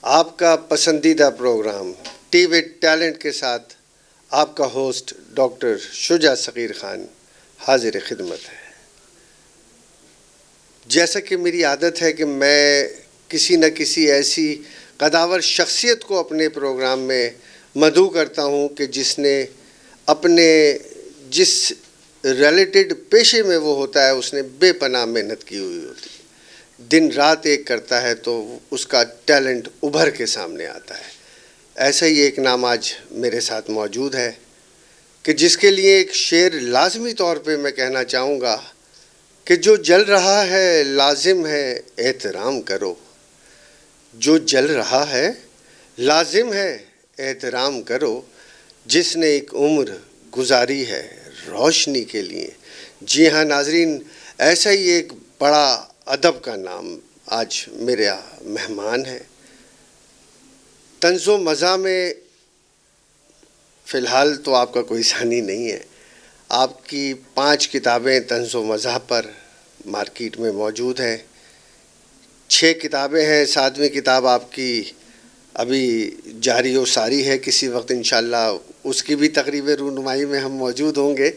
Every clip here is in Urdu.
آپ کا پسندیدہ پروگرام ٹی وی ٹیلنٹ کے ساتھ آپ کا ہوسٹ ڈاکٹر شجاع صغیر خان حاضر خدمت ہے۔ جیسا کہ میری عادت ہے کہ میں کسی نہ کسی ایسی قداور شخصیت کو اپنے پروگرام میں مدعو کرتا ہوں کہ جس نے اپنے جس ریلیٹڈ پیشے میں وہ ہوتا ہے اس نے بے پناہ محنت کی ہوئی ہوتی ہے، دن رات ایک کرتا ہے تو اس کا ٹیلنٹ ابھر کے سامنے آتا ہے۔ ایسا ہی ایک نام آج میرے ساتھ موجود ہے کہ جس کے لیے ایک شعر لازمی طور پہ میں کہنا چاہوں گا کہ جو جل رہا ہے لازم ہے احترام کرو، جو جل رہا ہے لازم ہے احترام کرو، جس نے ایک عمر گزاری ہے روشنی کے لیے۔ جی ہاں ناظرین، ایسا ہی ایک بڑا ادب کا نام آج میرا مہمان ہے۔ طنز و مزاح میں فی الحال تو آپ کا کوئی ثانی نہیں ہے، آپ کی 5 کتابیں طنز و مزاح پر مارکیٹ میں موجود ہیں، 6 کتابیں ہیں، 7ویں کتاب آپ کی ابھی جاری و ساری ہے، کسی وقت انشاءاللہ اس کی بھی تقریب رونمائی میں ہم موجود ہوں گے۔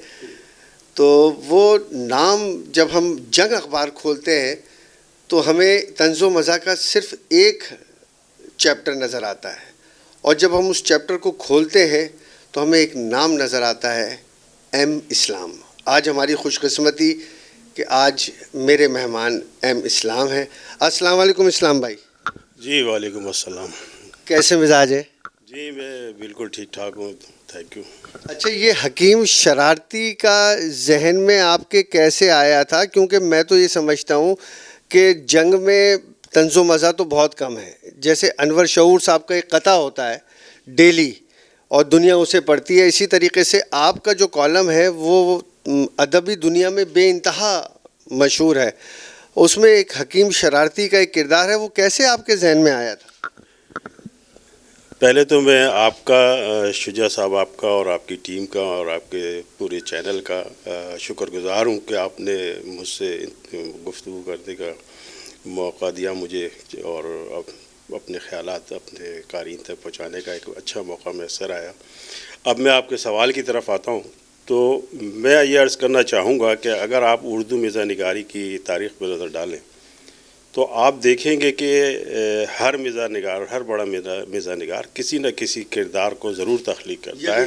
تو وہ نام جب ہم جنگ اخبار کھولتے ہیں تو ہمیں طنز و مزاح کا صرف ایک چیپٹر نظر آتا ہے، اور جب ہم اس چیپٹر کو کھولتے ہیں تو ہمیں ایک نام نظر آتا ہے، ایم اسلام۔ آج ہماری خوش قسمتی کہ آج میرے مہمان ایم اسلام ہیں۔ السلام علیکم اسلام بھائی۔ جی وعلیکم السلام۔ کیسے مزاج ہے؟ جی میں بالکل ٹھیک ٹھاک ہوں، تھینک یو۔ اچھا، یہ حکیم شرارتی کا ذہن میں آپ کے کیسے آیا تھا؟ کیونکہ میں تو یہ سمجھتا ہوں کہ جنگ میں طنز و مزاح تو بہت کم ہے، جیسے انور شعور صاحب کا ایک قطعہ ہوتا ہے ڈیلی اور دنیا اسے پڑھتی ہے، اسی طریقے سے آپ کا جو کالم ہے وہ ادبی دنیا میں بے انتہا مشہور ہے، اس میں ایک حکیم شرارتی کا ایک کردار ہے، وہ کیسے آپ کے ذہن میں آیا تھا؟ پہلے تو میں آپ کا شجاع صاحب، آپ کا اور آپ کی ٹیم کا اور آپ کے پورے چینل کا شکر گزار ہوں کہ آپ نے مجھ سے گفتگو کرنے کا موقع دیا مجھے، اور اپنے خیالات اپنے قارئین تک پہنچانے کا ایک اچھا موقع میسر آیا۔ اب میں آپ کے سوال کی طرف آتا ہوں تو میں یہ عرض کرنا چاہوں گا کہ اگر آپ اردو مزاح نگاری کی تاریخ پر نظر ڈالیں تو آپ دیکھیں گے کہ ہر مزاح نگار، ہر بڑا مزاح نگار کسی نہ کسی کردار کو ضرور تخلیق کرتا ہے،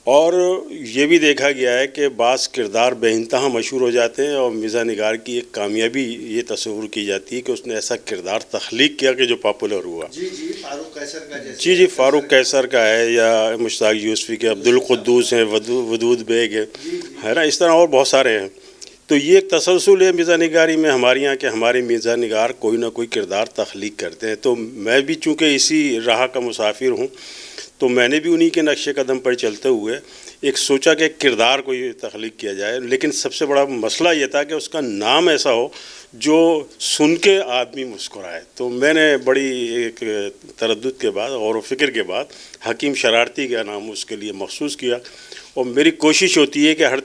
اور یہ بھی دیکھا گیا ہے کہ بعض کردار بے انتہا مشہور ہو جاتے ہیں، اور مزاح نگار کی ایک کامیابی یہ تصور کی جاتی ہے کہ اس نے ایسا کردار تخلیق کیا کہ جو پاپولر ہوا۔ فاروق قیصر کا جی فاروق قیصر کا ہے، یا مشتاق یوسفی کے عبدالقدوس ہیں، ودود بیگ ہے نا، اس طرح اور بہت سارے ہیں۔ تو یہ ایک تسلسل ہے مزاح نگاری میں ہمارے یہاں کہ ہمارے مزاح نگار کوئی نہ کوئی کردار تخلیق کرتے ہیں۔ تو میں بھی چونکہ اسی راہ کا مسافر ہوں تو میں نے بھی انہی کے نقش قدم پر چلتے ہوئے ایک سوچا کہ ایک کردار کوئی تخلیق کیا جائے، لیکن سب سے بڑا مسئلہ یہ تھا کہ اس کا نام ایسا ہو جو سن کے آدمی مسکرائے۔ تو میں نے بڑی ایک تردد کے بعد، غور و فکر کے بعد حکیم شرارتی کا نام اس کے لیے مخصوص کیا، اور میری کوشش ہوتی ہے کہ ہر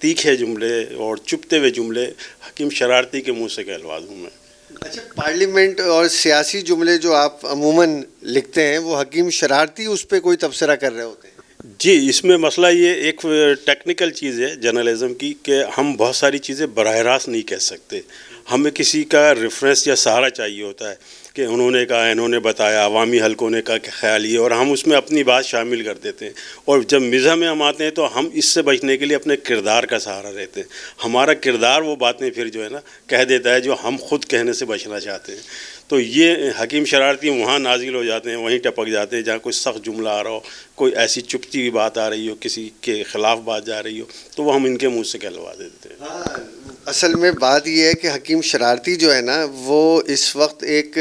تیکھے جملے اور چپتے ہوئے جملے حکیم شرارتی کے منہ سے کہلوا دوں میں۔ اچھا، پارلیمنٹ اور سیاسی جملے جو آپ عموماً لکھتے ہیں وہ حکیم شرارتی اس پہ کوئی تبصرہ کر رہے ہوتے ہیں؟ جی، اس میں مسئلہ یہ ایک ٹیکنیکل چیز ہے جرنلزم کی کہ ہم بہت ساری چیزیں براہ راست نہیں کہہ سکتے، ہمیں کسی کا ریفرنس یا سہارا چاہیے ہوتا ہے کہ انہوں نے کہا، انہوں نے بتایا، عوامی حلقوں نے کہا کہ خیال یہ، اور ہم اس میں اپنی بات شامل کر دیتے ہیں۔ اور جب مزاح میں ہم آتے ہیں تو ہم اس سے بچنے کے لیے اپنے کردار کا سہارا لیتے ہیں، ہمارا کردار وہ باتیں پھر جو ہے نا کہہ دیتا ہے جو ہم خود کہنے سے بچنا چاہتے ہیں۔ تو یہ حکیم شرارتی وہاں نازل ہو جاتے ہیں، وہیں ٹپک جاتے ہیں جہاں کوئی سخت جملہ آ رہا ہو، کوئی ایسی چپتی ہوئی بات آ رہی ہو، کسی کے خلاف بات جا رہی ہو، تو وہ ہم ان کے منہ سے کہلوا دیتے ہیں۔ ہاں، اصل میں بات یہ ہے کہ حکیم شرارتی جو ہے نا وہ اس وقت ایک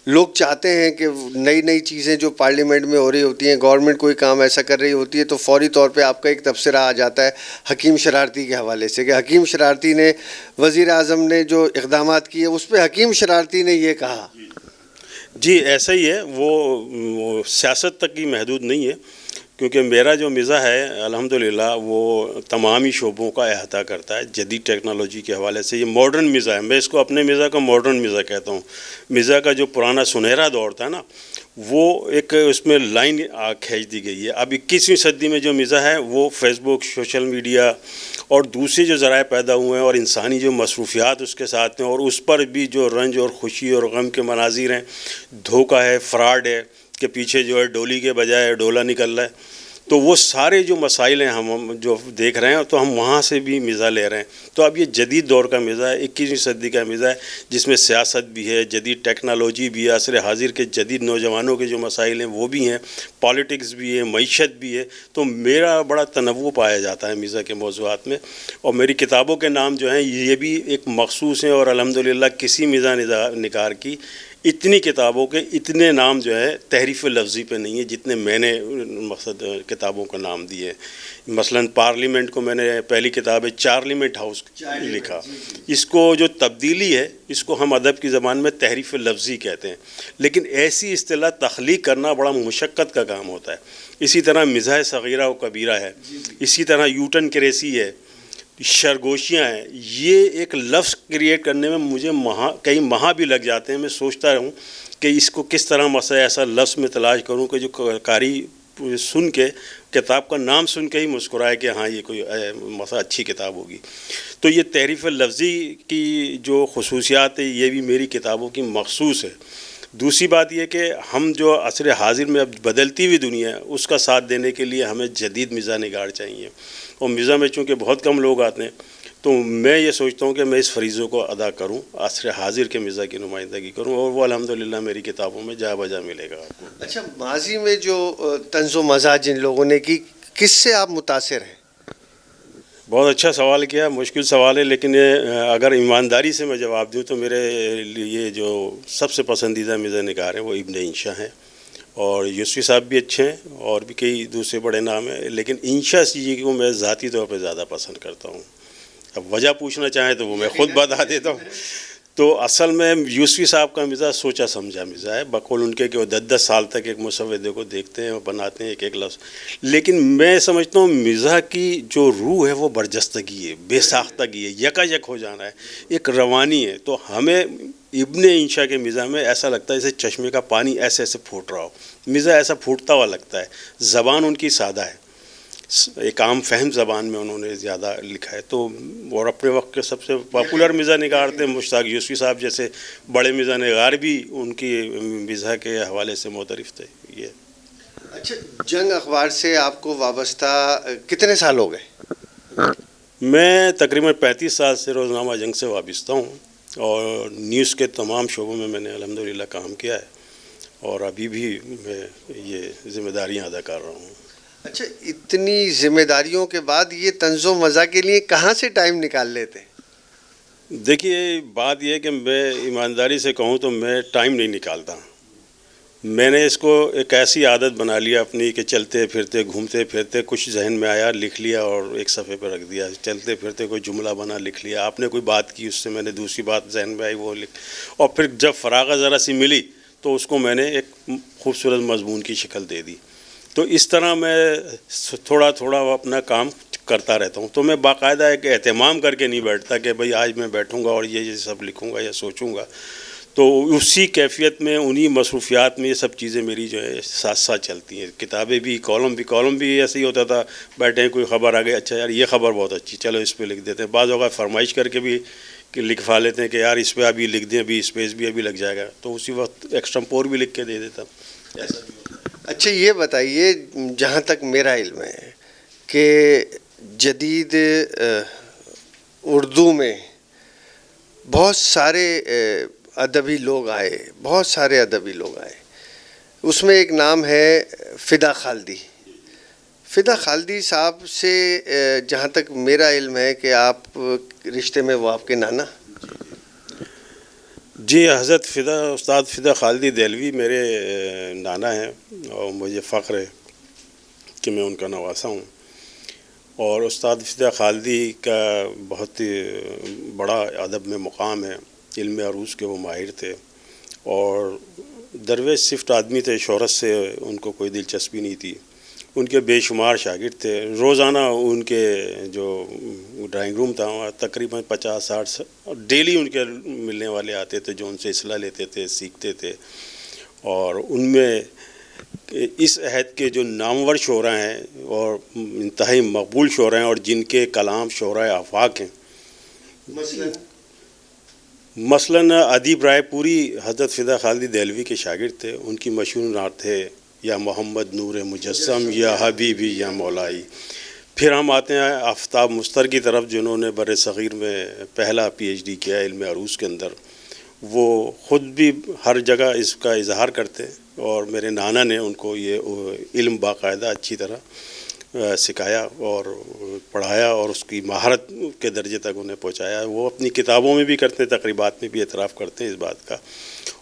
لوگ چاہتے ہیں کہ نئی نئی چیزیں جو پارلیمنٹ میں ہو رہی ہوتی ہیں، گورنمنٹ کوئی کام ایسا کر رہی ہوتی ہے تو فوری طور پہ آپ کا ایک تبصرہ آ جاتا ہے حکیم شرارتی کے حوالے سے کہ حکیم شرارتی نے، وزیر اعظم نے جو اقدامات کیے اس پہ حکیم شرارتی نے یہ کہا۔ جی ایسا ہی ہے، وہ سیاست تک ہی محدود نہیں ہے۔ کیونکہ میرا جو مزاح ہے الحمدللہ وہ تمامی شعبوں کا احاطہ کرتا ہے جدید ٹیکنالوجی کے حوالے سے. یہ ماڈرن مزاح ہے. میں اس کو اپنے مزاح کا ماڈرن مزاح کہتا ہوں. مزاح کا جو پرانا سنہرا دور تھا نا وہ ایک اس میں لائن کھینچ دی گئی ہے. اب 21ویں صدی میں جو مزاح ہے وہ فیس بک، سوشل میڈیا اور دوسرے جو ذرائع پیدا ہوئے ہیں اور انسانی جو مصروفیات اس کے ساتھ ہیں اور اس پر بھی جو رنج اور خوشی اور غم کے مناظر ہیں، دھوکہ ہے، فراڈ ہے کہ پیچھے جو ہے ڈولی کے بجائے ڈولا نکل رہا ہے، تو وہ سارے جو مسائل ہیں ہم جو دیکھ رہے ہیں تو ہم وہاں سے بھی مزاح لے رہے ہیں. تو اب یہ جدید دور کا مزاح ہے، 21ویں صدی کا مزاح ہے جس میں سیاست بھی ہے، جدید ٹیکنالوجی بھی ہے، عصر حاضر کے جدید نوجوانوں کے جو مسائل ہیں وہ بھی ہیں، پالیٹکس بھی ہے، معیشت بھی ہے. تو میرا بڑا تنوع پایا جاتا ہے مزاح کے موضوعات میں. اور میری کتابوں کے نام جو ہیں یہ بھی ایک مخصوص ہیں اور الحمدللہ کسی مزاح نگار کی اتنی کتابوں کے اتنے نام جو ہے تحریف لفظی پہ نہیں ہے جتنے میں نے مقصد کتابوں کا نام دیے. مثلا پارلیمنٹ کو میں نے پہلی کتاب ہے چارلیمنٹ ہاؤس لکھا. اس کو جو تبدیلی ہے اس کو ہم ادب کی زبان میں تحریف لفظی کہتے ہیں، لیکن ایسی اصطلاح تخلیق کرنا بڑا مشقت کا کام ہوتا ہے. اسی طرح مزاح صغیرہ و کبیرہ ہے، اسی طرح یوٹن کریسی ہے، شرگوشیاں ہیں. یہ ایک لفظ کریٹ کرنے میں مجھے کئی ماہ بھی لگ جاتے ہیں. میں سوچتا رہوں کہ اس کو کس طرح مسئلہ ایسا لفظ میں تلاش کروں کہ جو قاری سن کے کتاب کا نام سن کے ہی مسکرائے کہ ہاں یہ کوئی مسئلہ اچھی کتاب ہوگی. تو یہ تحریف لفظی کی جو خصوصیات ہے یہ بھی میری کتابوں کی مخصوص ہے. دوسری بات یہ کہ ہم جو عصر حاضر میں اب بدلتی ہوئی دنیا ہے اس کا ساتھ دینے کے لیے ہمیں جدید مزاح نگار چاہیے. اور مزاح میں چونکہ بہت کم لوگ آتے ہیں تو میں یہ سوچتا ہوں کہ میں اس فریضے کو ادا کروں، عصر حاضر کے مزاح کی نمائندگی کروں، اور وہ الحمدللہ میری کتابوں میں جا بجا ملے گا آپ کو. اچھا، ماضی میں جو طنز و مزاح جن لوگوں نے کی، کس سے آپ متاثر ہیں؟ بہت اچھا سوال کیا. مشکل سوال ہے لیکن اگر ایمانداری سے میں جواب دوں تو میرے لیے جو سب سے پسندیدہ مزاح نگار ہیں وہ ابن انشا ہیں. اور یوسفی صاحب بھی اچھے ہیں اور بھی کئی دوسرے بڑے نام ہیں، لیکن انشا جی کو میں ذاتی طور پہ زیادہ پسند کرتا ہوں. اب وجہ پوچھنا چاہیں تو وہ میں خود بتا دیتا ہوں. تو اصل میں یوسفی صاحب کا مزاح سوچا سمجھا مزاح ہے، بقول ان کے کہ وہ 10 سال تک ایک مسودے کو دیکھتے ہیں اور بناتے ہیں ایک ایک لفظ. لیکن میں سمجھتا ہوں مزاح کی جو روح ہے وہ برجستگی ہے، بے ساختگی ہے، یکا یک ہو جانا ہے، ایک روانی ہے. تو ہمیں ابن انشا کے مزاح میں ایسا لگتا ہے جیسے چشمے کا پانی ایسے ایسے پھوٹ رہا ہو. مزاح ایسا پھوٹتا ہوا لگتا ہے. زبان ان کی سادہ ہے، ایک عام فہم زبان میں انہوں نے زیادہ لکھا ہے. تو اور اپنے وقت کے سب سے پاپولر مزاح نگار تھے مشتاق یوسفی صاحب جیسے بڑے مزاح نگار بھی ان کی مزاح کے حوالے سے معترف تھے. یہ اچھا، جنگ اخبار سے آپ کو وابستہ کتنے سال ہو گئے؟ میں تقریباً 35 سال سے روزنامہ جنگ سے وابستہ ہوں اور نیوز کے تمام شعبوں میں نے الحمدللہ کام کیا ہے اور ابھی بھی میں یہ ذمہ داریاں ادا کر رہا ہوں. اچھا، اتنی ذمہ داریوں کے بعد یہ طنز و مزاح کے لیے کہاں سے ٹائم نکال لیتے؟ دیکھیے بات یہ ہے کہ میں ایمانداری سے کہوں تو میں ٹائم نہیں نکالتا. میں نے اس کو ایک ایسی عادت بنا لیا اپنی کہ چلتے پھرتے گھومتے پھرتے کچھ ذہن میں آیا لکھ لیا اور ایک صفحے پہ رکھ دیا. چلتے پھرتے کوئی جملہ بنا لکھ لیا. آپ نے کوئی بات کی اس سے میں نے دوسری بات ذہن میں آئی وہ لکھ، اور پھر جب فراغت ذرا سی ملی تو اس کو میں نے ایک خوبصورت مضمون کی شکل دے دی. تو اس طرح میں تھوڑا تھوڑا اپنا کام کرتا رہتا ہوں. تو میں باقاعدہ ایک اہتمام کر کے نہیں بیٹھتا کہ بھئی آج میں بیٹھوں گا اور یہ سب لکھوں گا یا سوچوں گا. تو اسی کیفیت میں انہی مصروفیات میں یہ سب چیزیں میری جو ہے ساتھ ساتھ چلتی ہیں. کتابیں بھی، کالم بھی ایسے ہی ہوتا تھا، بیٹھے کوئی خبر آ گئی، اچھا یار یہ خبر بہت اچھی، چلو اس پہ لکھ دیتے ہیں. بعض اوقات فرمائش کر کے بھی لکھوا لیتے ہیں کہ یار اس پہ ابھی لکھ دیں، ابھی اسپیس بھی ابھی لگ جائے گا، تو اسی وقت ایکسٹمپور بھی لکھ کے دے دیتا. ایسا بھی ہوتا ہے. اچھا، یہ بتائیے، جہاں تک میرا علم ہے کہ جدید اردو میں بہت سارے ادبی لوگ آئے، اس میں ایک نام ہے فدا خالدی. فدا خالدی صاحب سے جہاں تک میرا علم ہے کہ آپ رشتے میں وہ آپ کے نانا؟ جی، حضرت استاد فدا خالدی دہلوی میرے نانا ہیں اور مجھے فخر ہے کہ میں ان کا نواسا ہوں. اور استاد فدا خالدی کا بہت بڑا ادب میں مقام ہے. علم عروض کے وہ ماہر تھے اور درویش صفت آدمی تھے، شہرت سے ان کو کوئی دلچسپی نہیں تھی. ان کے بے شمار شاگرد تھے. روزانہ ان کے جو ڈرائنگ روم تھا وہاں تقریباً 50-60 ڈیلی ان کے ملنے والے آتے تھے جو ان سے اصلاح لیتے تھے, سیکھتے تھے. اور ان میں اس عہد کے جو نامور شعراء ہیں اور انتہائی مقبول شعراء ہیں اور جن کے کلام شعراء آفاق ہیں, مثلاً ادیب رائے پوری حضرت فدا خالدی دہلوی کے شاگرد تھے. ان کی مشہور نعت ہے یا محمد نور مجسم یا حبیبی یا مولائی. پھر ہم آتے ہیں آفتاب مستر کی طرف, جنہوں نے بر صغیر میں پہلا PhD کیا علم عروض کے اندر. وہ خود بھی ہر جگہ اس کا اظہار کرتے اور میرے نانا نے ان کو یہ علم باقاعدہ اچھی طرح سکھایا اور پڑھایا اور اس کی مہارت کے درجے تک انہیں پہنچایا. وہ اپنی کتابوں میں بھی کرتے ہیں, تقریبات میں بھی اعتراف کرتے ہیں اس بات کا.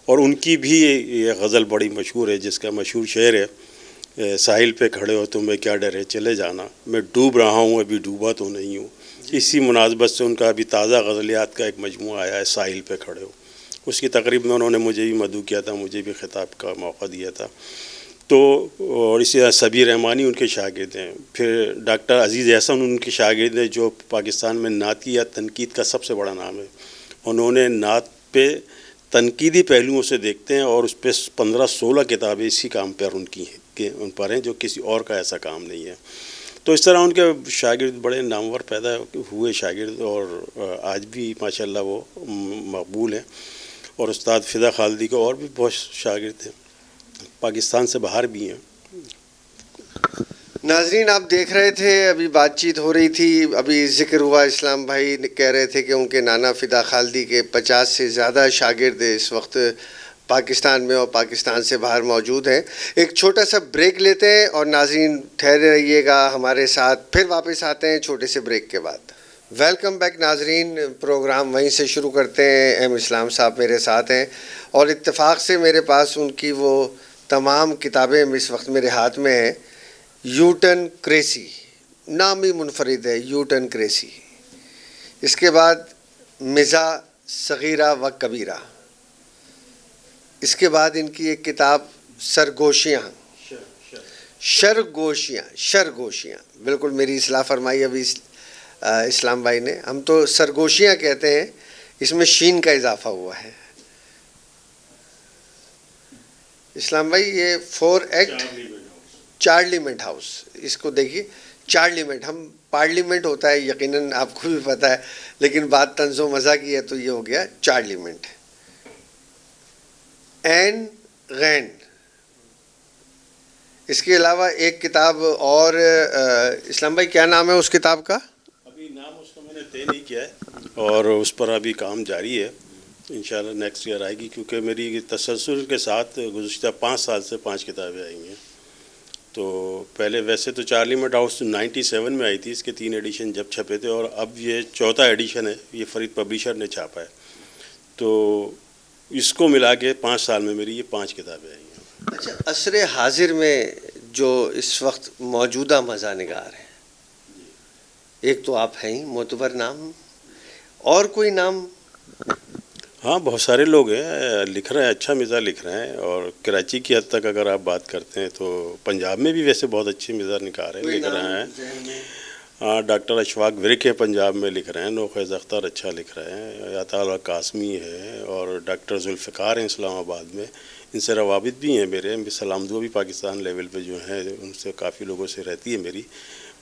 اور ان کی بھی یہ غزل بڑی مشہور ہے جس کا مشہور شعر ہے, ساحل پہ کھڑے ہو تمہیں کیا ڈر ہے چلے جانا, میں ڈوب رہا ہوں ابھی ڈوبا تو نہیں ہوں. اسی مناسبت سے ان کا ابھی تازہ غزلیات کا ایک مجموعہ آیا ہے ساحل پہ کھڑے ہو. اس کی تقریب میں انہوں نے مجھے بھی مدعو کیا تھا, مجھے بھی خطاب کا موقع دیا تھا. تو اور اسی طرح سبیر رحمانی ان کے شاگرد ہیں. پھر ڈاکٹر عزیز احسن ان کے شاگرد ہیں جو پاکستان میں نعت یا تنقید کا سب سے بڑا نام ہے. انہوں نے نعت پہ تنقیدی پہلوؤں سے دیکھتے ہیں اور اس پہ 15-16 کتابیں اسی کام پر ان کی ہیں کہ ان پر ہیں جو کسی اور کا ایسا کام نہیں ہے. تو اس طرح ان کے شاگرد بڑے نامور پیدا ہوئے شاگرد, اور آج بھی ماشاءاللہ وہ مقبول ہیں. اور استاد فدا خالدی کو اور بھی بہت شاگرد ہیں, پاکستان سے باہر بھی ہیں. ناظرین آپ دیکھ رہے تھے, ابھی بات چیت ہو رہی تھی, ابھی ذکر ہوا, اسلام بھائی کہہ رہے تھے کہ ان کے نانا فدا خالدی کے 50 سے زیادہ شاگرد اس وقت پاکستان میں اور پاکستان سے باہر موجود ہیں. ایک چھوٹا سا بریک لیتے ہیں اور ناظرین ٹھہرے رہیے گا ہمارے ساتھ, پھر واپس آتے ہیں چھوٹے سے بریک کے بعد. ویلکم بیک ناظرین, پروگرام وہیں سے شروع کرتے ہیں. ایم اسلام صاحب میرے ساتھ ہیں اور اتفاق سے میرے پاس ان کی وہ تمام کتابیں اس وقت میرے ہاتھ میں ہیں. یوٹن کریسی نام ہی منفرد ہے, یوٹن کریسی. اس کے بعد مزاح صغیرہ و کبیرہ. اس کے بعد ان کی ایک کتاب سرگوشیاں, شرگوشیاں, بالکل میری اصلاح فرمائی ابھی اسلام بھائی نے. ہم تو سرگوشیاں کہتے ہیں, اس میں شین کا اضافہ ہوا ہے. اسلام بھائی یہ 4 ایکٹ چارلیمنٹ ہاؤس, اس کو دیکھیے, چارلیمنٹ, ہم پارلیمنٹ ہوتا ہے یقیناً آپ کو بھی پتہ ہے, لیکن بات طنز و مزاح کی ہے تو یہ ہو گیا چارلیمنٹ. این غین. اس کے علاوہ ایک کتاب اور, اسلام بھائی کیا نام ہے اس کتاب کا؟ ابھی نام اس کا میں نے طے نہیں کیا ہے اور اس پر ابھی کام جاری ہے. انشاءاللہ نیکسٹ ایئر آئے گی, کیونکہ میری تسلسل کے ساتھ گزشتہ 5 سال سے 5 کتابیں آئی ہیں. تو پہلے ویسے تو چارلیمنٹ ہاؤس 97 میں آئی تھی, اس کے 3 ایڈیشن جب چھپے تھے, اور اب یہ 4تھا ایڈیشن ہے, یہ فرید پبلیشر نے چھاپا ہے. تو اس کو ملا کے 5 سال میں میری یہ 5 کتابیں آئی ہیں. اچھا, عصر حاضر میں جو اس وقت موجودہ مزاح نگار ہیں, ایک تو آپ ہیں ہی معتبر نام, اور کوئی نام؟ ہاں بہت سارے لوگ ہیں, لکھ رہے ہیں, اچھا مزاح لکھ رہے ہیں. اور کراچی کی حد تک اگر آپ بات کرتے ہیں تو پنجاب میں بھی ویسے بہت اچھے مزاح نگار ہیں, لکھ رہے ہیں. ہاں ڈاکٹر اشفاق ورک ہے پنجاب میں, لکھ رہے ہیں. نوخیز اختر اچھا لکھ رہے ہیں. عطا قاسمی ہے, اور ڈاکٹر ذوالفقار ہیں اسلام آباد میں. ان سے روابط بھی ہیں میرے. سلام دعا بھی پاکستان لیول پہ جو ہیں ان سے کافی لوگوں سے رہتی ہے میری.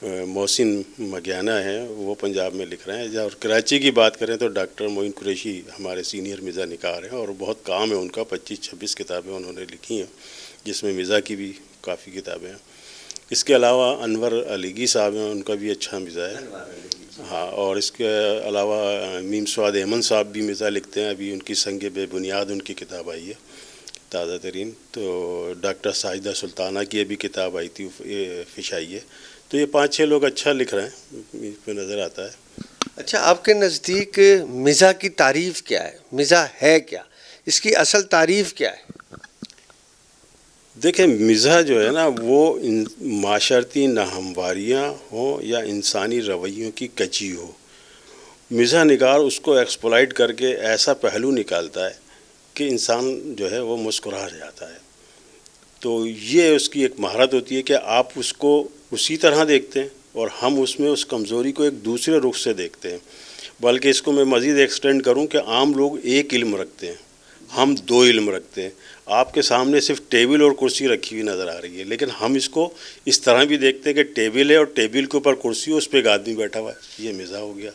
محسن مگیانہ ہیں, وہ پنجاب میں لکھ رہے ہیں. اور کراچی کی بات کریں تو ڈاکٹر معین قریشی ہمارے سینئر مزاح نگار ہیں, اور بہت کام ہے ان کا. 25-26 کتابیں انہوں نے لکھی ہیں, جس میں مزاح کی بھی کافی کتابیں ہیں. اس کے علاوہ انور علیگی صاحب ہیں, ان کا بھی اچھا مزاح ہے. ہاں, اور اس کے علاوہ میم سعد احمد صاحب بھی مزاح لکھتے ہیں. ابھی ان کی سنگ بے بنیاد ان کی کتاب آئی ہے تازہ ترین. تو ڈاکٹر ساجدہ سلطانہ کی ابھی کتاب آئی تھی فشائی ہے. تو یہ 5-6 لوگ اچھا لکھ رہے ہیں, اس پہ نظر آتا ہے. اچھا, آپ کے نزدیک مزاح کی تعریف کیا ہے؟ مزاح ہے کیا؟ اس کی اصل تعریف کیا ہے؟ دیکھیں, مزاح جو ہے نا وہ معاشرتی ناہمواریاں ہوں یا انسانی رویوں کی کجی ہو, مزاح نگار اس کو ایکسپلائٹ کر کے ایسا پہلو نکالتا ہے کہ انسان جو ہے وہ مسکرا جاتا ہے. تو یہ اس کی ایک مہارت ہوتی ہے کہ آپ اس کو اسی طرح دیکھتے ہیں اور ہم اس میں اس کمزوری کو ایک دوسرے رخ سے دیکھتے ہیں. بلکہ اس کو میں مزید ایکسٹینڈ کروں کہ عام لوگ ایک علم رکھتے ہیں, ہم دو علم رکھتے ہیں. آپ کے سامنے صرف ٹیبل اور کرسی رکھی ہوئی نظر آ رہی ہے, لیکن ہم اس کو اس طرح بھی دیکھتے ہیں کہ ٹیبل ہے اور ٹیبل کے اوپر کرسی ہے, اس پہ ایک آدمی بیٹھا ہوا ہے, یہ مزاح ہو گیا.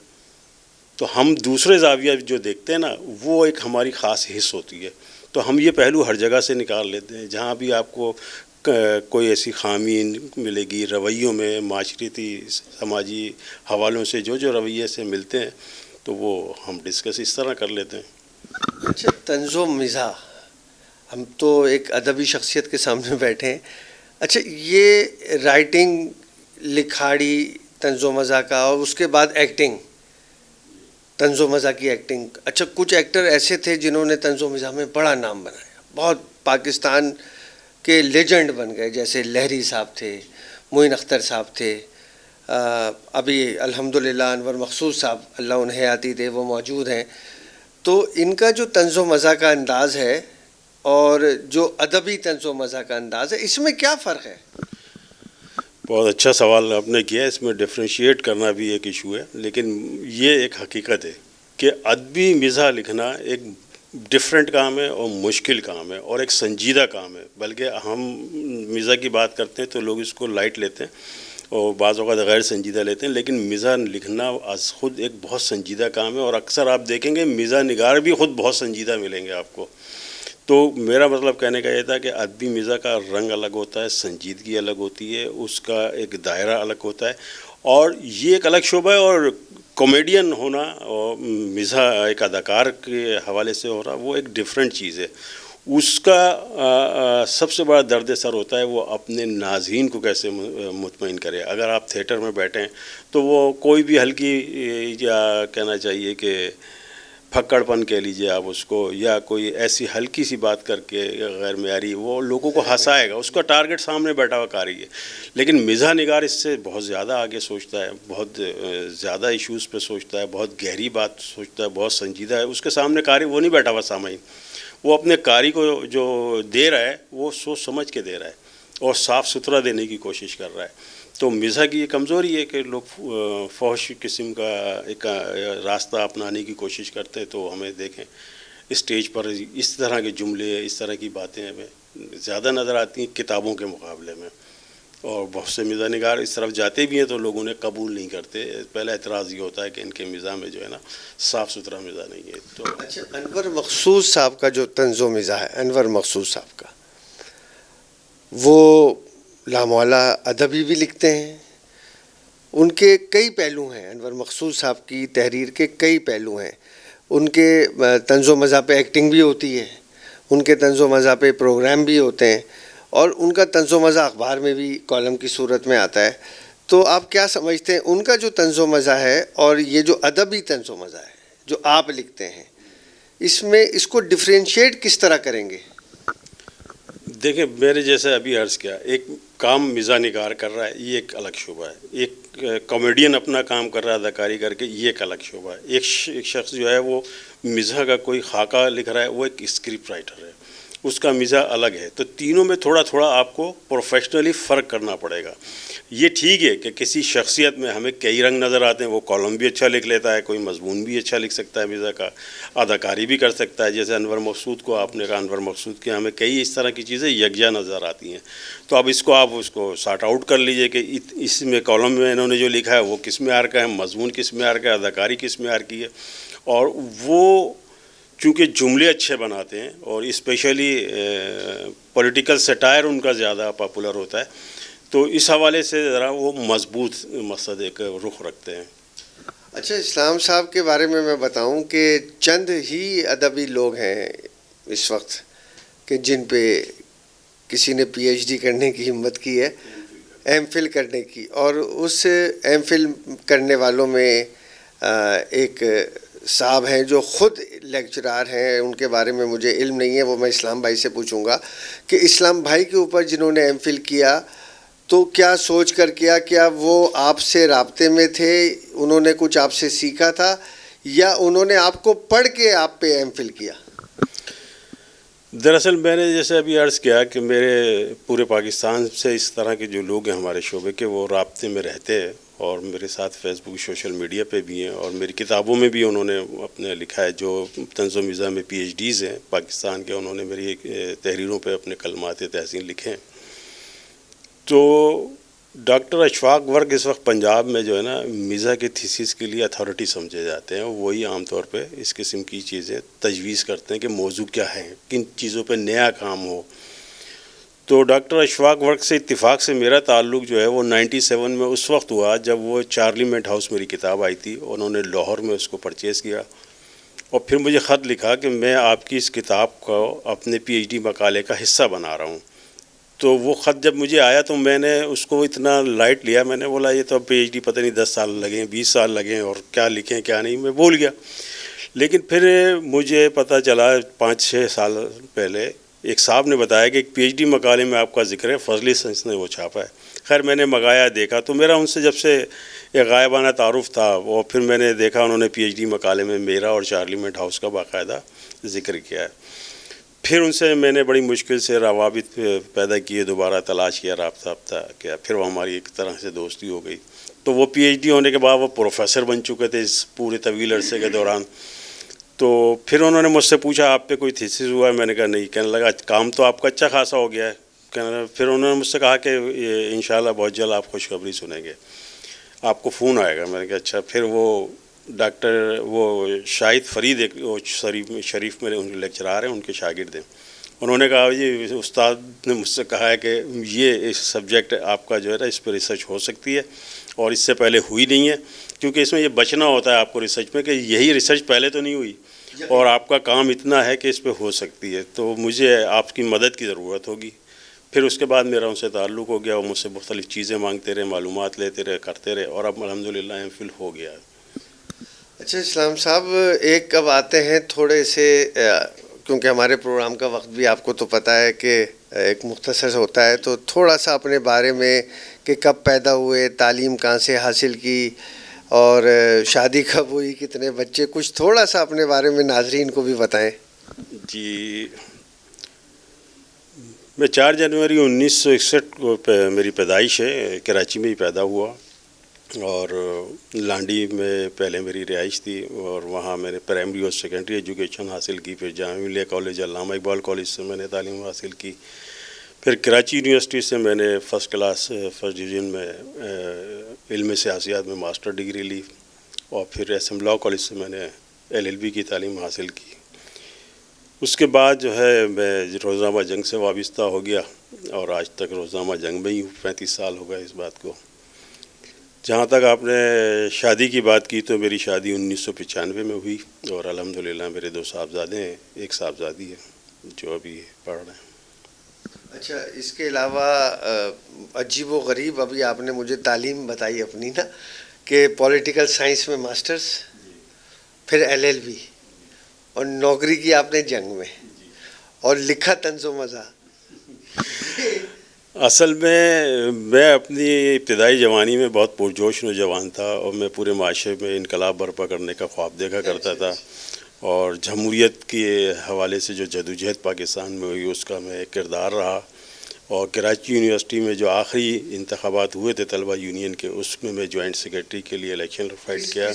تو ہم دوسرے زاویہ جو دیکھتے ہیں نا, وہ ایک ہماری خاص حص ہوتی ہے. تو ہم یہ پہلو ہر جگہ سے نکال لیتے ہیں. جہاں بھی آپ کو کوئی ایسی خامی ملے گی رویوں میں, معاشرتی سماجی حوالوں سے جو رویے سے ملتے ہیں, تو وہ ہم ڈسکس اس طرح کر لیتے ہیں. اچھا, طنز و مزاح, ہم تو ایک ادبی شخصیت کے سامنے بیٹھے ہیں. اچھا, یہ رائٹنگ, لکھاڑی طنز و مزاح کا, اور اس کے بعد ایکٹنگ, طنز و مزاح کی ایکٹنگ. اچھا, کچھ ایکٹر ایسے تھے جنہوں نے طنز و مزاح میں بڑا نام بنایا, بہت پاکستان کے لیجنڈ بن گئے, جیسے لہری صاحب تھے, معین اختر صاحب تھے, ابھی الحمدللہ انور مقصود صاحب اللہ انہیں حیاتی دے وہ موجود ہیں. تو ان کا جو طنز و مزاح کا انداز ہے اور جو ادبی طنز و مزاح کا انداز ہے, اس میں کیا فرق ہے؟ بہت اچھا سوال آپ نے کیا. اس میں ڈفرینشیٹ کرنا بھی ایک ایشو ہے, لیکن یہ ایک حقیقت ہے کہ ادبی مزاح لکھنا ایک ڈفرینٹ کام ہے اور مشکل کام ہے اور ایک سنجیدہ کام ہے. بلکہ ہم مزاح کی بات کرتے ہیں تو لوگ اس کو لائٹ لیتے ہیں اور بعض اوقات غیر سنجیدہ لیتے ہیں, لیکن مزاح لکھنا از خود ایک بہت سنجیدہ کام ہے. اور اکثر آپ دیکھیں گے مزاح نگار بھی خود بہت سنجیدہ ملیں گے آپ کو. تو میرا مطلب کہنے کا یہ تھا کہ ادبی مزاح کا رنگ الگ ہوتا ہے, سنجیدگی الگ ہوتی ہے, اس کا ایک دائرہ الگ ہوتا ہے, اور یہ ایک الگ شعبہ ہے. اور کامیڈین ہونا اور مزاح ایک اداکار کے حوالے سے ہو رہا, وہ ایک ڈفرینٹ چیز ہے. اس کا سب سے بڑا درد سر ہوتا ہے وہ اپنے ناظرین کو کیسے مطمئن کرے. اگر آپ تھیٹر میں بیٹھیں تو وہ کوئی بھی ہلکی, یا کہنا چاہیے کہ پھکڑ پن کہہ لیجیے آپ اس کو, یا کوئی ایسی ہلکی سی بات کر کے غیر معیاری, وہ لوگوں کو ہنسائے گا, اس کا ٹارگٹ سامنے بیٹھا ہوا کاری ہے. لیکن مزاح نگار اس سے بہت زیادہ آگے سوچتا ہے, بہت زیادہ ایشوز پہ سوچتا ہے, بہت گہری بات سوچتا ہے, بہت سنجیدہ ہے. اس کے سامنے کاری وہ نہیں بیٹھا ہوا سامعین, وہ اپنے کاری کو جو دے رہا ہے وہ سوچ سمجھ کے دے رہا ہے اور صاف ستھرا دینے کی کوشش کر رہا ہے. تو مزاح کی یہ کمزوری ہے کہ لوگ فحش قسم کا ایک راستہ اپنانے کی کوشش کرتے ہیں. تو ہمیں دیکھیں اسٹیج پر اس طرح کے جملے, اس طرح کی باتیں ہمیں زیادہ نظر آتی ہیں کتابوں کے مقابلے میں. اور بہت سے مزاح نگار اس طرف جاتے بھی ہیں تو لوگ انہیں قبول نہیں کرتے. پہلا اعتراض یہ ہوتا ہے کہ ان کے مزاح میں جو ہے نا صاف ستھرا مزاح نہیں ہے. تو اچھا, انور مقصود صاحب کا جو طنز و مزاح ہے, انور مقصود صاحب کا, وہ لامحالہ ادبی بھی لکھتے ہیں. ان کے کئی پہلو ہیں, انور مقصود صاحب کی تحریر کے کئی پہلو ہیں. ان کے طنز و مزاح پہ ایکٹنگ بھی ہوتی ہے, ان کے طنز و مزاح پہ پروگرام بھی ہوتے ہیں, اور ان کا طنز و مزاح اخبار میں بھی کالم کی صورت میں آتا ہے. تو آپ کیا سمجھتے ہیں ان کا جو طنز و مزاح ہے اور یہ جو ادبی طنز و مزاح ہے جو آپ لکھتے ہیں, اس میں اس کو ڈفرینشیٹ کس طرح کریں گے؟ دیکھیں, میرے جیسے ابھی عرض کیا, ایک کام مزاح نگار کر رہا ہے, یہ ایک الگ شعبہ ہے. ایک کامیڈین اپنا کام کر رہا ہے اداکاری کر کے, یہ ایک الگ شعبہ ہے. ایک شخص جو ہے وہ مزاح کا کوئی خاکہ لکھ رہا ہے, وہ ایک اسکرپٹ رائٹر ہے, اس کا مزاح الگ ہے. تو تینوں میں تھوڑا تھوڑا آپ کو پروفیشنلی فرق کرنا پڑے گا. یہ ٹھیک ہے کہ کسی شخصیت میں ہمیں کئی رنگ نظر آتے ہیں, وہ کالم بھی اچھا لکھ لیتا ہے, کوئی مضمون بھی اچھا لکھ سکتا ہے مزاح کا, اداکاری بھی کر سکتا ہے. جیسے انور مقصود کو آپ نے کہا, انور مقصود کے ہمیں کئی اس طرح کی چیزیں یکجا نظر آتی ہیں. تو اب اس کو سارٹ آؤٹ کر لیجئے کہ اس میں کالم میں انہوں نے جو لکھا ہے وہ کس معیار کا ہے, مضمون کس معیار کا ہے, اداکاری کس معیار کی ہے. اور وہ چونکہ جملے اچھے بناتے ہیں اور اسپیشلی پولیٹیکل سیٹائر ان کا زیادہ پاپولر ہوتا ہے, تو اس حوالے سے ذرا وہ مضبوط مقصد ایک رخ رکھتے ہیں. اچھا, اسلام صاحب کے بارے میں بتاؤں کہ چند ہی ادبی لوگ ہیں اس وقت کہ جن پہ کسی نے پی ایچ ڈی کرنے کی ہمت کی ہے, ایم فل کرنے کی. اور اس ایم فل کرنے والوں میں ایک صاحب ہیں جو خود لیکچرار ہیں, ان کے بارے میں مجھے علم نہیں ہے, وہ میں اسلام بھائی سے پوچھوں گا کہ اسلام بھائی کے اوپر جنہوں نے ایم فل کیا تو کیا سوچ کر کیا, کیا وہ آپ سے رابطے میں تھے, انہوں نے کچھ آپ سے سیکھا تھا, یا انہوں نے آپ کو پڑھ کے آپ پہ ایم فل کیا؟ دیکھیں, میرے جیسے ابھی عرض کیا, ایک کام مزاح نگار کر رہا ہے, یہ ایک الگ شعبہ ہے. ایک کامیڈین اپنا کام کر رہا ہے اداکاری کر کے, یہ ایک الگ شعبہ ہے. ایک دراصل میں نے جیسے ابھی عرض کیا کہ میرے پورے پاکستان سے اس طرح کے جو لوگ ہیں ہمارے شعبے کے وہ رابطے میں رہتے ہیں اور میرے ساتھ فیس بک سوشل میڈیا پہ بھی ہیں اور میری کتابوں میں بھی انہوں نے اپنے لکھا ہے. جو طنز و مزاح میں پی ایچ ڈیز ہیں پاکستان کے, انہوں نے میری تحریروں پہ اپنے کلمات تحسین لکھے ہیں. تو ڈاکٹر اشفاق ورک اس وقت پنجاب میں جو ہے نا مزاح کے تھیسس کے لیے اتھارٹی سمجھے جاتے ہیں. وہی عام طور پہ اس قسم کی چیزیں تجویز کرتے ہیں کہ موضوع کیا ہے, کن چیزوں پہ نیا کام ہو. تو ڈاکٹر اشفاق ورک سے اتفاق سے میرا تعلق جو ہے وہ 97 میں اس وقت ہوا جب وہ چارلیمنٹ ہاؤس میری کتاب آئی تھی. انہوں نے لاہور میں اس کو پرچیز کیا اور پھر مجھے خط لکھا کہ میں آپ کی اس کتاب کو اپنے پی ایچ ڈی مقالے کا حصہ بنا رہا ہوں. تو وہ خط جب مجھے آیا تو میں نے اس کو اتنا لائٹ لیا. میں نے بولا یہ تو پی ایچ ڈی پتہ نہیں 10 سال لگیں 20 سال لگیں اور کیا لکھیں کیا نہیں, میں بھول گیا. لیکن پھر مجھے پتہ چلا 5-6 سال پہلے ایک صاحب نے بتایا کہ ایک پی ایچ ڈی مقالے میں آپ کا ذکر ہے, فضلی سائنس نے وہ چھاپا ہے. خیر میں نے منگایا دیکھا تو میرا ان سے جب سے ایک غائبانہ تعارف تھا. وہ پھر میں نے دیکھا انہوں نے پی ایچ ڈی مقالے میں میرا اور چارلیمنٹ ہاؤس کا باقاعدہ ذکر کیا ہے. پھر ان سے میں نے بڑی مشکل سے روابط پیدا کیے, دوبارہ تلاش کیا, رابطہ کیا. پھر وہ ہماری ایک طرح سے دوستی ہو گئی. تو وہ پی ایچ ڈی ہونے کے بعد وہ پروفیسر بن چکے تھے اس پورے طویل عرصے کے دوران. تو پھر انہوں نے مجھ سے پوچھا آپ پہ کوئی تھیسس ہوا ہے؟ میں نے کہا نہیں. کہنے لگا کام تو آپ کا اچھا خاصا ہو گیا ہے. پھر انہوں نے مجھ سے کہا کہ انشاءاللہ بہت جلد آپ خوشخبری سنیں گے, آپ کو فون آئے گا. میں نے کہا اچھا. پھر وہ ڈاکٹر وہ شاہد فرید ایک شریف میں ان لیکچرار ہیں, ان کے شاگرد ہیں. انہوں نے کہا جی استاد نے مجھ سے کہا ہے کہ یہ سبجیکٹ آپ کا جو ہے نا اس پہ ریسرچ ہو سکتی ہے اور اس سے پہلے ہوئی نہیں ہے, کیونکہ اس میں یہ بچنا ہوتا ہے آپ کو ریسرچ میں کہ یہی ریسرچ پہلے تو نہیں ہوئی اور آپ کا کام اتنا ہے کہ اس پہ ہو سکتی ہے. تو مجھے آپ کی مدد کی ضرورت ہوگی. پھر اس کے بعد میرا ان سے تعلق ہو گیا. وہ مجھ سے مختلف چیزیں مانگتے رہے, معلومات لیتے رہے, کرتے رہے اور اب الحمدللہ ایم فل ہو گیا. اچھا اسلام صاحب, ایک اب آتے ہیں تھوڑے سے, کیونکہ ہمارے پروگرام کا وقت بھی آپ کو تو پتہ ہے کہ ایک مختصر ہوتا ہے, تو تھوڑا سا اپنے بارے میں کہ کب پیدا ہوئے, تعلیم کہاں سے حاصل کی اور شادی کب ہوئی, کتنے بچے, کچھ تھوڑا سا اپنے بارے میں ناظرین کو بھی بتائیں. جی میں 4 جنوری 1961 کو میری پیدائش ہے. کراچی میں ہی پیدا ہوا اور لانڈی میں پہلے میری رہائش تھی اور وہاں میں نے پرائمری اور سیکنڈری ایجوکیشن حاصل کی. پھر جامعہ ملیہ کالج علامہ اقبال کالج سے میں نے تعلیم حاصل کی. پھر کراچی یونیورسٹی سے میں نے فرسٹ ڈویژن میں علم سیاسیات میں ماسٹر ڈگری لی اور پھر ایس ایم لاء کالج سے میں نے LLB کی تعلیم حاصل کی. اس کے بعد جو ہے میں روزنامہ جنگ سے وابستہ ہو گیا اور آج تک روزنامہ جنگ میں ہی 35 سال ہو گئے اس بات کو. جہاں تک آپ نے شادی کی بات کی تو میری شادی 1995 میں ہوئی اور الحمدللہ میرے 2 صاحبزادے ہیں, ایک صاحبزادی ہے جو ابھی پڑھ رہے ہیں. اچھا, اس کے علاوہ عجیب و غریب ابھی آپ نے مجھے تعلیم بتائی اپنی نا کہ پولیٹیکل سائنس میں ماسٹرز, پھر LLB اور نوکری کی آپ نے جنگ میں اور لکھا طنز و مزاح. اصل میں اپنی ابتدائی جوانی میں بہت پرجوش نوجوان تھا اور میں پورے معاشرے میں انقلاب برپا کرنے کا خواب دیکھا کرتا تھا اور جمہوریت کے حوالے سے جو جدوجہد پاکستان میں ہوئی اس کا میں ایک کردار رہا. اور کراچی یونیورسٹی میں جو آخری انتخابات ہوئے تھے طلبہ یونین کے, اس میں جوائنٹ سیکرٹری کے لیے الیکشن فائٹ کیا.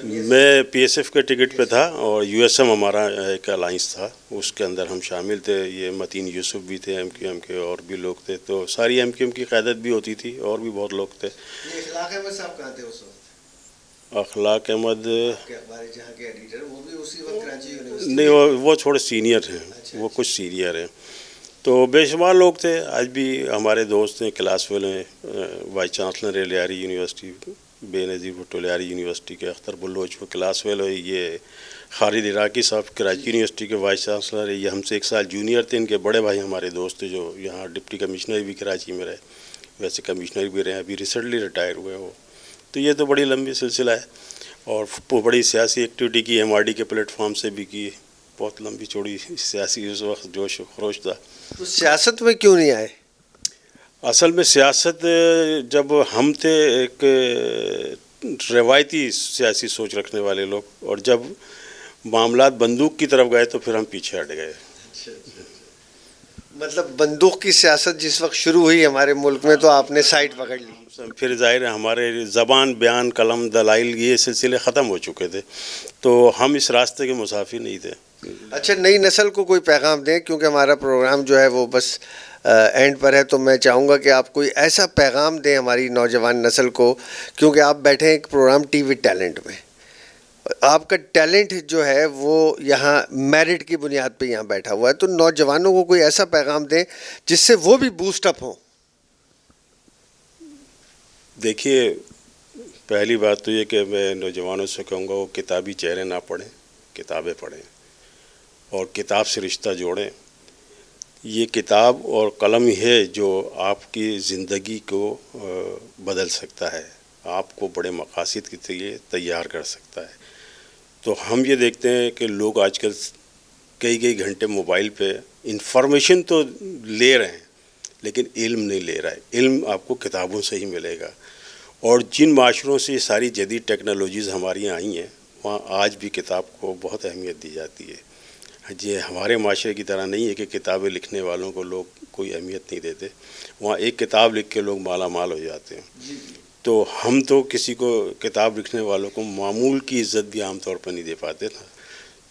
میں PSF کے ٹکٹ پہ تھا اور USM ہمارا ایک الائنس تھا, اس کے اندر ہم شامل تھے. یہ متین یوسف بھی تھے MQM کے اور بھی لوگ تھے, تو ساری MQM کی قیادت بھی ہوتی تھی اور بھی بہت لوگ تھے. اخلاق احمد صاحب کہاں تھے اس وقت؟ اخلاق احمد نہیں, نہیں, وہ تھوڑے سینئر ہیں, وہ کچھ سینئر ہیں. تو بے شمار لوگ تھے. آج بھی ہمارے دوست ہیں, کلاس فیلو ہیں, وائس چانسلر ہے لیاری یونیورسٹی, بے نظیر بھٹو لیاری یونیورسٹی کے. اختر بلوچ وہ کلاس فیلو ہے. یہ خالد عراقی صاحب کراچی یونیورسٹی کے وائس چانسلر ہے, یہ ہم سے 1 سال جونیئر تھے. ان کے بڑے بھائی ہمارے دوست تھے جو یہاں ڈپٹی کمشنر بھی کراچی میں رہے, ویسے کمشنر بھی رہے, ابھی ریسنٹلی ریٹائر ہوئے وہ. تو یہ تو بڑی لمبی سلسلہ ہے اور بڑی سیاسی ایکٹیویٹی کی MRD کے پلیٹ فارم سے بھی کی. بہت لمبی چوڑی سیاسی اس وقت جوش و خروش تھا. تو سیاست میں کیوں نہیں آئے؟ اصل میں سیاست جب ہم تھے ایک روایتی سیاسی سوچ رکھنے والے لوگ, اور جب معاملات بندوق کی طرف گئے تو پھر ہم پیچھے ہٹ گئے. مطلب بندوق کی سیاست جس وقت شروع ہوئی ہمارے ملک میں تو آپ نے سائٹ پکڑ لی. پھر ظاہر ہے ہمارے زبان بیان قلم دلائل یہ سلسلے ختم ہو چکے تھے تو ہم اس راستے کے مسافر نہیں تھے. اچھا نئی نسل کو کوئی پیغام دیں کیونکہ ہمارا پروگرام جو ہے وہ بس اینڈ پر ہے تو میں چاہوں گا کہ آپ کوئی ایسا پیغام دیں ہماری نوجوان نسل کو کیونکہ آپ بیٹھے ہیں ایک پروگرام ٹی وی ٹیلنٹ میں. آپ کا ٹیلنٹ جو ہے وہ یہاں میرٹ کی بنیاد پہ یہاں بیٹھا ہوا ہے تو نوجوانوں کو کوئی ایسا پیغام دیں جس سے وہ بھی بوسٹ اپ ہوں. دیکھیے پہلی بات تو یہ کہ میں نوجوانوں سے کہوں گا وہ کتابی چہرے نہ پڑھیں, کتابیں پڑھیں اور کتاب سے رشتہ جوڑیں. یہ کتاب اور قلم ہی ہے جو آپ کی زندگی کو بدل سکتا ہے, آپ کو بڑے مقاصد کے لیے تیار کر سکتا ہے. تو ہم یہ دیکھتے ہیں کہ لوگ آج کل کئی گھنٹے موبائل پہ انفارمیشن تو لے رہے ہیں لیکن علم نہیں لے رہا ہے. علم آپ کو کتابوں سے ہی ملے گا. اور جن معاشروں سے یہ ساری جدید ٹیکنالوجیز ہماری آئی ہیں وہاں آج بھی کتاب کو بہت اہمیت دی جاتی ہے. یہ ہمارے معاشرے کی طرح نہیں ہے کہ کتابیں لکھنے والوں کو لوگ کوئی اہمیت نہیں دیتے. وہاں ایک کتاب لکھ کے لوگ مالا مال ہو جاتے ہیں. تو ہم تو کسی کو کتاب لکھنے والوں کو معمول کی عزت بھی عام طور پر نہیں دے پاتے نا.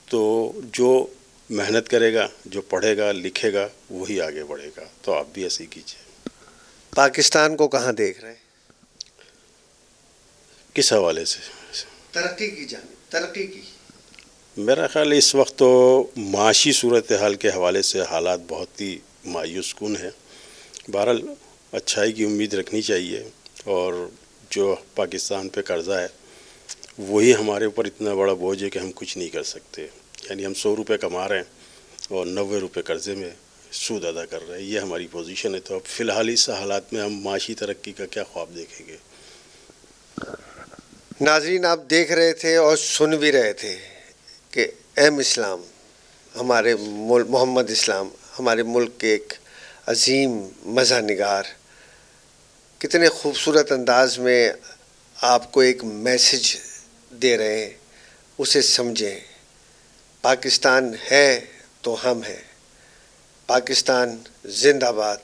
تو جو محنت کرے گا, جو پڑھے گا, لکھے گا وہی آگے بڑھے گا. تو آپ بھی ایسے ہی کیجیے. پاکستان کو کہاں دیکھ رہے ہیں؟ کس حوالے سے؟ ترقی کی جانب, ترقی کی. میرا خیال ہے اس وقت تو معاشی صورتحال کے حوالے سے حالات بہت ہی مایوس کن ہیں. بہرحال اچھائی کی امید رکھنی چاہیے اور جو پاکستان پہ قرضہ ہے وہی ہمارے اوپر اتنا بڑا بوجھ ہے کہ ہم کچھ نہیں کر سکتے. یعنی ہم 100 روپے کما رہے ہیں اور 90 روپے قرضے میں سود ادا کر رہے ہیں. یہ ہماری پوزیشن ہے. تو اب فی الحال اس حالات میں ہم معاشی ترقی کا کیا خواب دیکھیں گے. ناظرین آپ دیکھ رہے تھے اور سن بھی رہے تھے کہ ایم اسلام ہمارے محمد اسلام ہمارے ملک کے ایک عظیم مزاح نگار کتنے خوبصورت انداز میں آپ کو ایک میسج دے رہے ہیں. اسے سمجھیں. پاکستان ہے تو ہم ہیں. پاکستان زندہ باد.